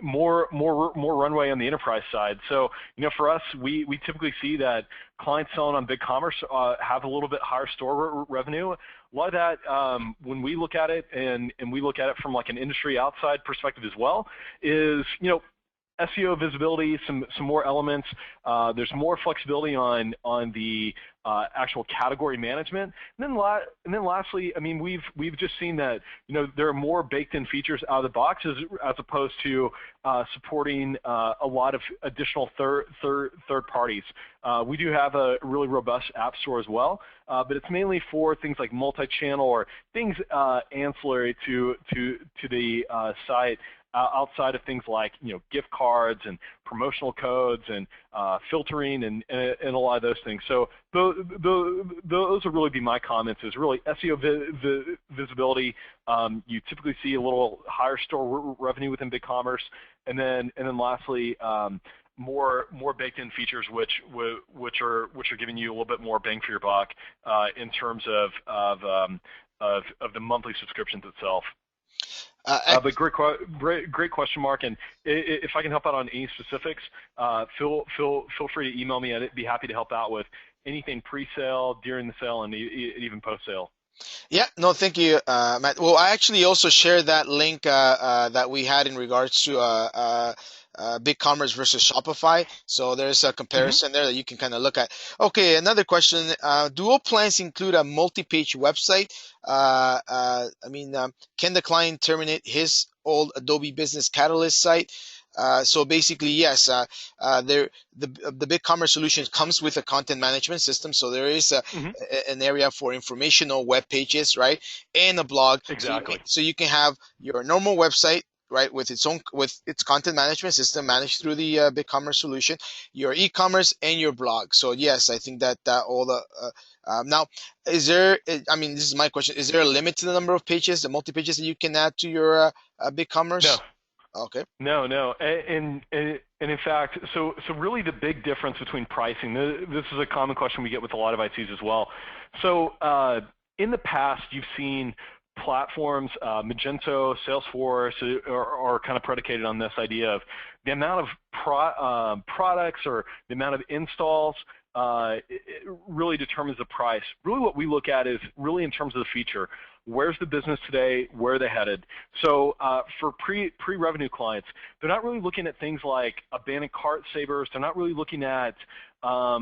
more runway on the enterprise side. So for us, we typically see that clients selling on BigCommerce have a little bit higher store revenue. A lot of that, when we look at it, and we look at it from like an industry outside perspective as well, is SEO visibility, some more elements. There's more flexibility on the actual category management, and then lastly, I mean, we've just seen that there are more baked-in features out of the box as opposed to supporting a lot of additional third parties. We do have a really robust app store as well, but it's mainly for things like multi-channel or things ancillary to the site. outside of things like gift cards and promotional codes and filtering and a lot of those things. So those would really be my comments. Is really SEO visibility. You typically see a little higher store revenue within BigCommerce, and then lastly, more baked-in features which are giving you a little bit more bang for your buck in terms of the monthly subscriptions itself. But great question, Mark. And if I can help out on any specifics, feel free to email me. I'd be happy to help out with anything pre-sale, during the sale, and even post-sale. Yeah, no, thank you, Matt. Well, I actually also shared that link that we had in regards to BigCommerce versus Shopify. So there's a comparison there that you can kind of look at. Okay, another question. Do all plans include a multi-page website? Can the client terminate his old Adobe Business Catalyst site? So basically, yes, the BigCommerce solution comes with a content management system. So there is an area for informational web pages, right, and a blog. Exactly. So you can have your normal website, right, with its content management system managed through the BigCommerce solution, your e-commerce and your blog. So yes, I think that all the now, is there? I mean, this is my question. Is there a limit to the number of pages, the multi-pages that you can add to your BigCommerce? No. Okay. No, and in fact, so really the big difference between pricing. This is a common question we get with a lot of ICs as well. So in the past, you've seen platforms, Magento, Salesforce, are kind of predicated on this idea of the amount of products or the amount of installs. It really determines the price. Really what we look at is really in terms of the feature. Where's the business today? Where are they headed? So for pre-revenue clients, they're not really looking at things like abandoned cart savers. They're not really looking at a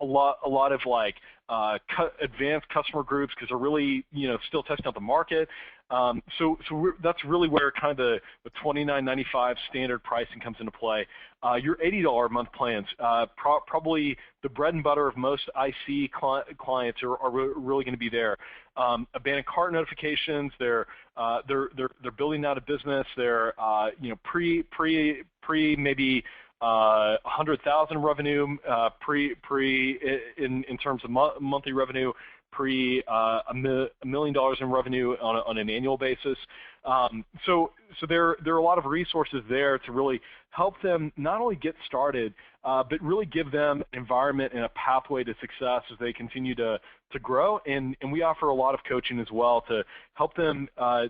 lot of like advanced customer groups because they're really still testing out the market. That's really where kind of the $29.95 standard pricing comes into play. Your $80 a month plans, probably the bread and butter of most IC clients are really going to be there. Abandoned cart notifications, they're building out a business. They're pre maybe 100,000 revenue, in terms of monthly revenue, pre $1 million in revenue on an annual basis. So there are a lot of resources there to really help them not only get started, but really give them an environment and a pathway to success as they continue to grow. And we offer a lot of coaching as well to help them to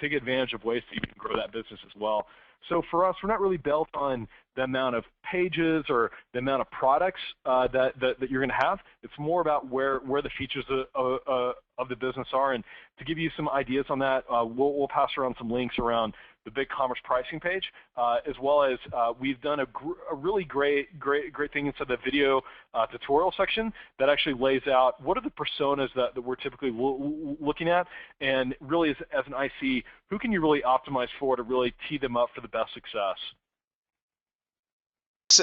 take advantage of ways to even grow that business as well. So for us, we're not really built on the amount of pages or the amount of products that you're going to have. It's more about where the features of the business are. And to give you some ideas on that, we'll pass around some links around the BigCommerce pricing page, as well as we've done a really great thing inside the video tutorial section that actually lays out what are the personas that we're typically looking at, and really as an IC, who can you really optimize for to really tee them up for the best success.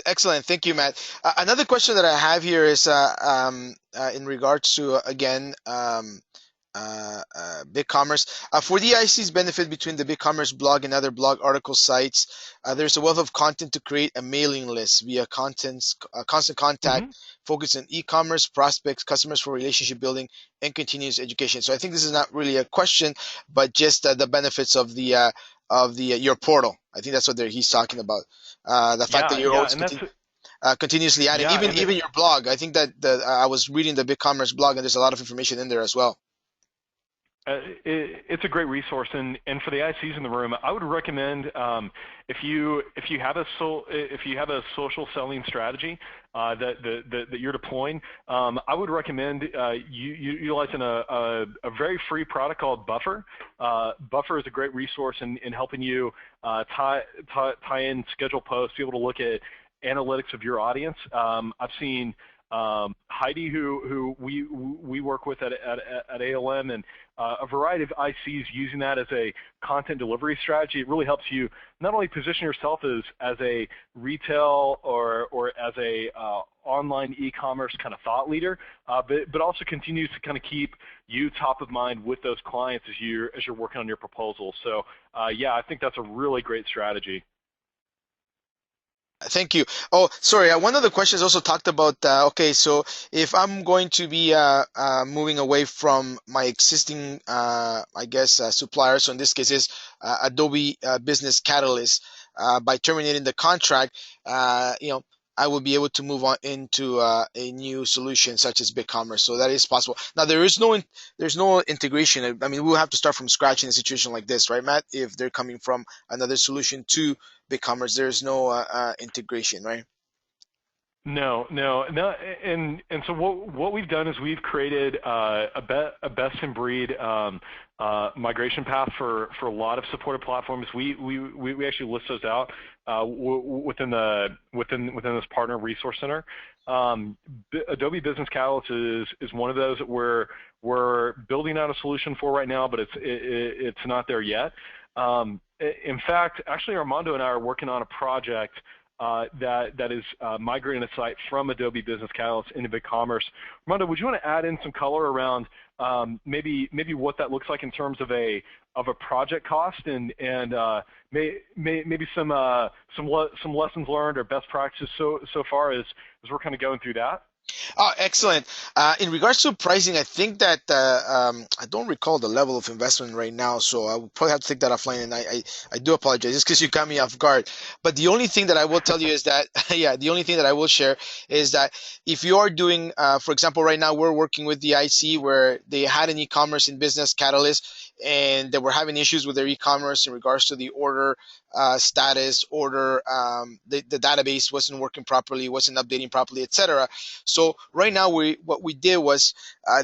Excellent. Thank you, Matt. Another question that I have here is in regards to, again, BigCommerce. For the IC's benefit between the BigCommerce blog and other blog article sites, there's a wealth of content to create a mailing list via constant contact, focus on e-commerce, prospects, customers for relationship building, and continuous education. So I think this is not really a question, but just the benefits of the your portal. I think that's what he's talking about. The fact that you're always continuously adding, even your blog. I think that I was reading the BigCommerce blog, and there's a lot of information in there as well. It's a great resource, and for the ICs in the room, I would recommend if you have a social selling strategy that you're deploying, I would recommend utilizing a very free product called Buffer. Buffer is a great resource in helping you tie in schedule posts, be able to look at analytics of your audience. I've seen Heidi, who we work with at ALM, and a variety of ICs using that as a content delivery strategy. It really helps you not only position yourself as a retail or as a online e-commerce kind of thought leader, but also continues to kind of keep you top of mind with those clients as you're working on your proposal. So yeah, I think that's a really great strategy. Thank you. Oh, sorry. One of the questions also talked about, okay, so if I'm going to be moving away from my existing, I guess, supplier, so in this case is Adobe Business Catalyst, by terminating the contract, I will be able to move on into a new solution such as BigCommerce. So that is possible. Now there's no integration. I mean, we'll have to start from scratch in a situation like this, right, Matt? If they're coming from another solution to BigCommerce, there's no integration, right? No, no, no, and so what we've done is we've created a best in breed migration path for a lot of supported platforms. We actually list those out within this partner resource center. Adobe Business Catalyst is one of those that we're building out a solution for right now, but it's not there yet. In fact, actually, Armando and I are working on a project that is migrating a site from Adobe Business Catalyst into BigCommerce. Armando, would you want to add in some color around maybe what that looks like in terms of a project cost and maybe some lessons learned or best practices so far as we're kind of going through that? Oh, excellent. In regards to pricing, I think that I don't recall the level of investment right now, so I will probably have to take that offline. And I do apologize just because you got me off guard. But the only thing that I will tell you is that, yeah, the only thing that I will share is that if you are doing, for example, right now we're working with the IC where they had an e-commerce in Business Catalyst and they were having issues with their e-commerce in regards to the order status, the database wasn't working properly, wasn't updating properly, etc. So right now, what we did was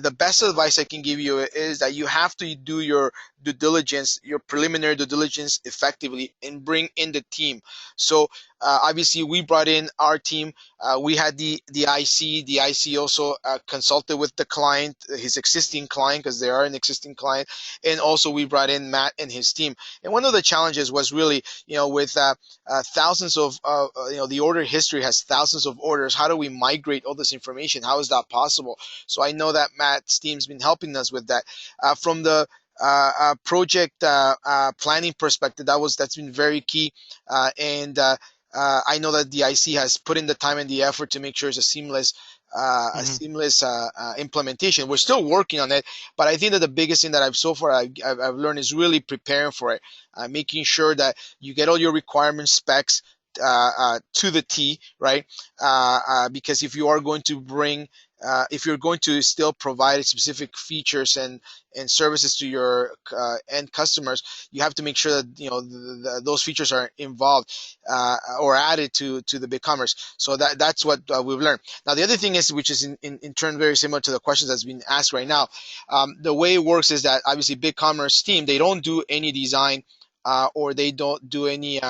the best advice I can give you is that you have to do your due diligence, your preliminary due diligence effectively, and bring in the team. So obviously, we brought in our team. We had the IC. The IC also consulted with the client, his existing client, because they are an existing client, and also we brought in Matt and his team. And one of the challenges was really, with thousands of, the order history has thousands of orders. How do we migrate all this information? How is that possible? So I know that Matt's team's been helping us with that. From the project planning perspective, that's been very key. And I know that the IC has put in the time and the effort to make sure it's a seamless implementation. We're still working on it, but I think that the biggest thing that I've learned is really preparing for it, making sure that you get all your requirement specs to the T, right? Because if you are going to if you're going to still provide specific features and services to your end customers, you have to make sure that those features are involved or added to the BigCommerce. So that's what we've learned. Now the other thing is, which is in turn very similar to the questions that's been asked right now. The way it works is that obviously BigCommerce team, they don't do any design or they don't do any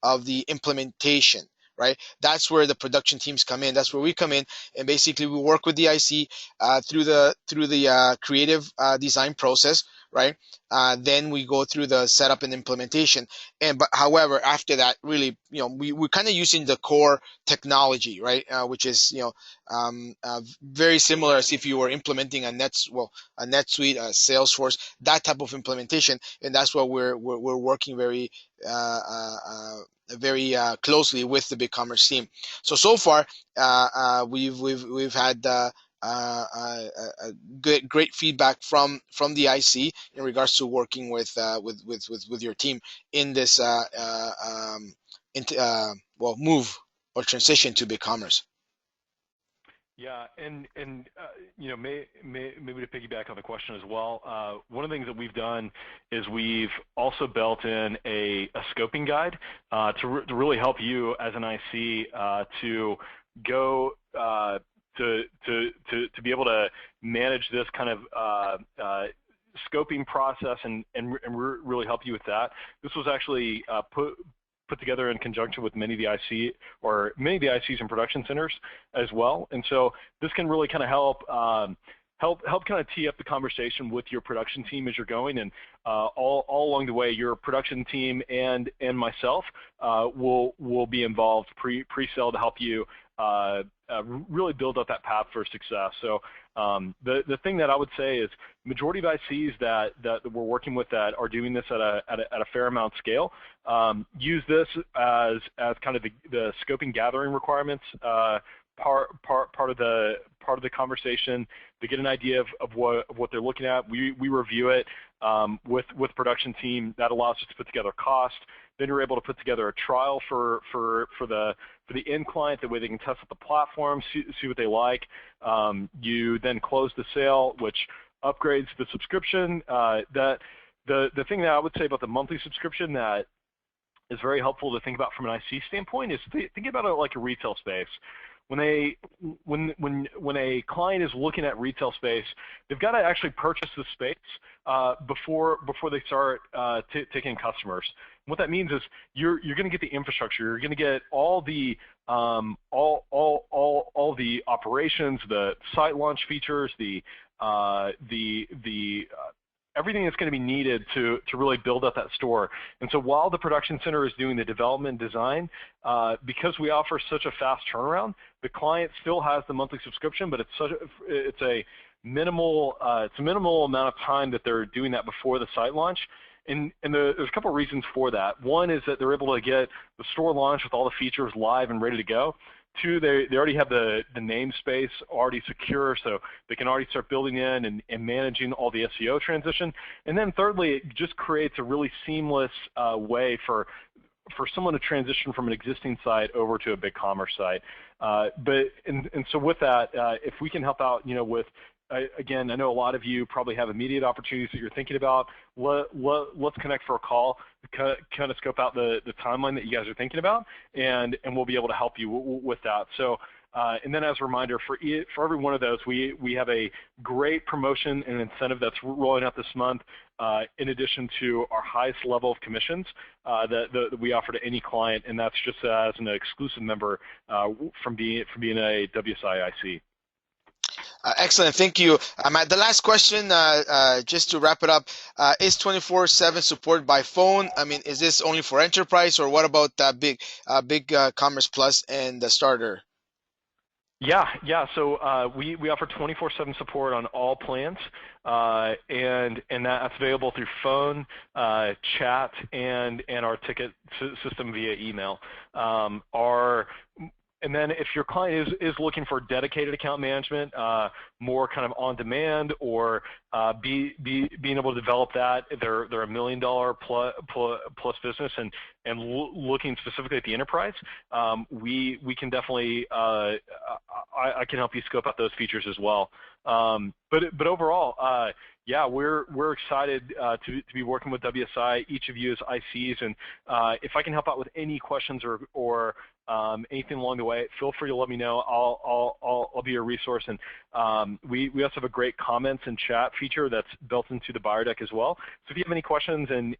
of the implementation, right? That's where the production teams come in. That's where we come in, and basically we work with the IC through the creative design process, right? Then we go through the setup and implementation. But however, after that, really, we're kind of using the core technology, right? Which is very similar as if you were implementing a NetSuite, a Salesforce, that type of implementation, and that's what we're working very closely with the BigCommerce team. So far, we've had great feedback from the IC in regards to working with your team in this move or transition to BigCommerce. Yeah, and maybe to piggyback on the question as well, one of the things that we've done is we've also built in a scoping guide to really help you as an IC to go to be able to manage this kind of scoping process and really help you with that. This was actually put put together in conjunction with many of the ICs and production centers as well. And so this can really kind of help kind of tee up the conversation with your production team as you're going, and all along the way, your production team and myself will be involved pre-sale to help you really build up that path for success. So the thing that I would say is majority of ICs that we're working with that are doing this at a fair amount of scale use this as kind of the scoping gathering requirements part of the conversation to get an idea of what they're looking at. We review it with production team. That allows us to put together cost. Then you're able to put together a trial for the end client. That way they can test out the platform, see what they like. You then close the sale, which upgrades the subscription. The thing that I would say about the monthly subscription that is very helpful to think about from an IC standpoint is think about it like a retail space. When a client is looking at retail space, they've got to actually purchase the space before they start taking customers. And what that means is you're going to get the infrastructure, you're going to get all the operations, the site launch features, the everything that's going to be needed to really build up that store. And so while the production center is doing the development design, because we offer such a fast turnaround, the client still has the monthly subscription, but it's a minimal amount of time that they're doing that before the site launch. And there's a couple of reasons for that. One is that they're able to get the store launch with all the features live and ready to go. Two, they already have the namespace already secure, so they can already start building in and managing all the SEO transition. And then thirdly, it just creates a really seamless way for someone to transition from an existing site over to a BigCommerce site. So with that, if we can help out, with again, I know a lot of you probably have immediate opportunities that you're thinking about. Let's connect for a call, kind of scope out the timeline that you guys are thinking about, and we'll be able to help you with that. So, and then as a reminder, for every one of those, we have a great promotion and incentive that's rolling out this month, in addition to our highest level of commissions that we offer to any client, and that's just as an exclusive member from being a WSI IC. Excellent, thank you, Matt. The last question, just to wrap it up, is 24/7 support by phone? I mean, is this only for enterprise, or what about BigCommerce Plus and the Starter? Yeah. So we offer 24/7 support on all plans, and that's available through phone, chat, and our ticket system via email. And then if your client is looking for dedicated account management, more kind of on demand, or being able to develop that, they're a $1 million plus business and looking specifically at the enterprise, we can definitely I can help you scope out those features as well. But overall, yeah, we're excited to be working with WSI, each of you as ICs, and if I can help out with any questions or anything along the way, feel free to let me know. I'll be a resource, and we also have a great comments and chat feature that's built into the buyer deck as well. So if you have any questions and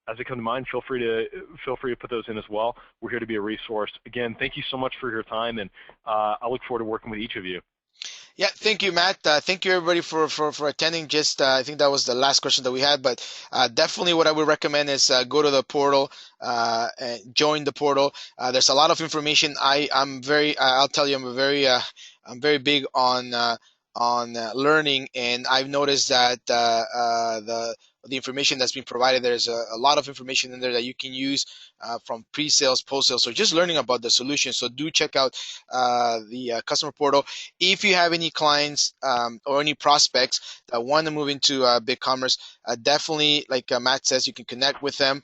as they come to mind, feel free to put those in as well. We're here to be a resource. Again, thank you so much for your time, and I look forward to working with each of you. Yeah, thank you, Matt. Thank you, everybody, for attending. Just I think that was the last question that we had, but definitely what I would recommend is go to the portal, and join the portal. There's a lot of information. I'll tell you, I'm very big on learning, and I've noticed that the information that's been provided, there's a lot of information in there that you can use from pre-sales, post-sales, so just learning about the solution. So do check out the customer portal. If you have any clients or any prospects that want to move into BigCommerce, definitely, like Matt says, you can connect with them.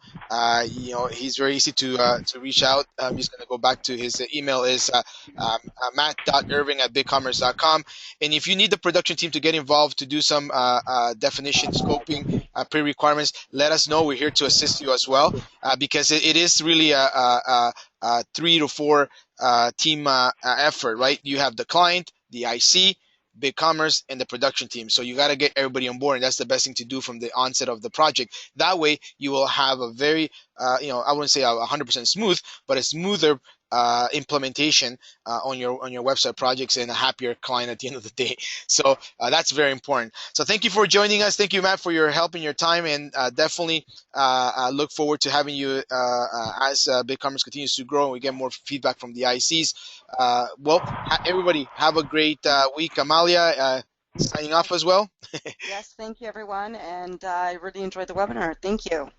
He's very easy to reach out. I'm just going to go back to his email is matt.irving@bigcommerce.com. And if you need the production team to get involved to do some definition, scoping, pre-requirements, let us know. We're here to assist you as well, because it is really a 3 to 4 team effort, right? You have the client, the IC, BigCommerce, and the production team. So you got to get everybody on board, and that's the best thing to do from the onset of the project. That way, you will have a very, I wouldn't say 100% smooth, but a smoother implementation on your website projects, and a happier client at the end of the day. So that's very important. So thank you for joining us. Thank you, Matt, for your help and your time, and definitely look forward to having you as BigCommerce continues to grow and we get more feedback from the ICs. Everybody have a great week. Amalia, signing off as well. Yes, thank you, everyone, and I really enjoyed the webinar. Thank you.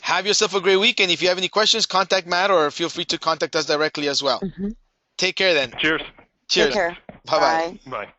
Have yourself a great week, and if you have any questions, contact Matt or feel free to contact us directly as well. Mm-hmm. Take care then. Cheers. Cheers. Take care. Bye-bye. Bye. Bye.